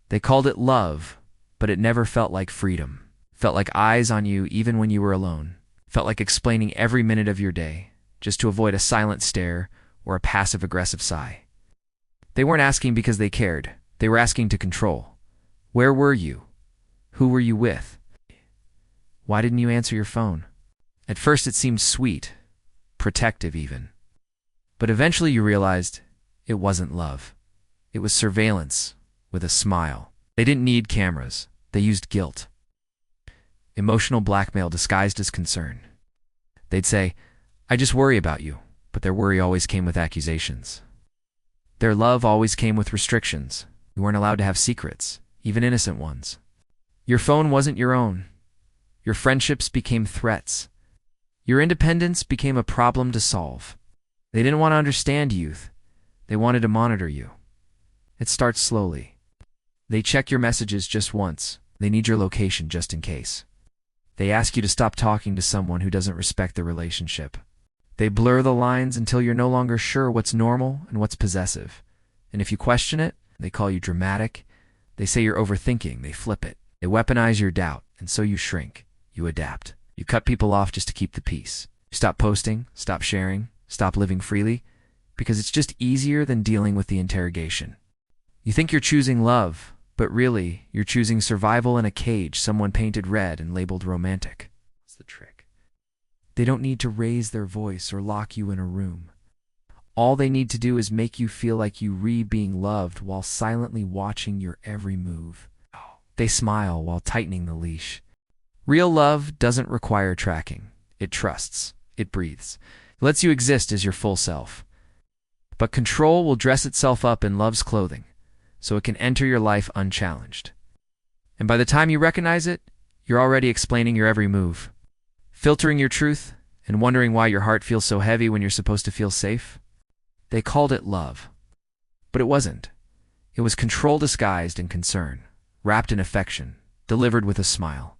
They called it love, but it never felt like freedom. Felt like eyes on you even when you were alone. Felt like explaining every minute of your day, just to avoid a silent stare or a passive-aggressive sigh. They weren't asking because they cared. They were asking to control. Where were you? Who were you with? Why didn't you answer your phone? At first it seemed sweet, protective even. But eventually you realized it wasn't love. It was surveillance with a smile. They didn't need cameras. They used guilt. Emotional blackmail disguised as concern. They'd say, "I just worry about you," but their worry always came with accusations. Their love always came with restrictions. You weren't allowed to have secrets, even innocent ones. Your phone wasn't your own. Your friendships became threats. Your independence became a problem to solve. They didn't want to understand youth. They wanted to monitor you. It starts slowly. They check your messages just once. They need your location just in case. They ask you to stop talking to someone who doesn't respect the relationship. They blur the lines until you're no longer sure what's normal and what's possessive. And if you question it, they call you dramatic. They say you're overthinking. They flip it. They weaponize your doubt, and so you shrink. You adapt. You cut people off just to keep the peace. You stop posting, stop sharing, stop living freely, because it's just easier than dealing with the interrogation. You think you're choosing love, but really, you're choosing survival in a cage someone painted red and labeled romantic. That's the trick. They don't need to raise their voice or lock you in a room. All they need to do is make you feel like you being loved while silently watching your every move. They smile while tightening the leash. Real love doesn't require tracking. It trusts. It breathes. It lets you exist as your full self. But control will dress itself up in love's clothing, so it can enter your life unchallenged. And by the time you recognize it, you're already explaining your every move, filtering your truth, and wondering why your heart feels so heavy when you're supposed to feel safe. They called it love, but it wasn't. It was control disguised in concern, wrapped in affection, delivered with a smile.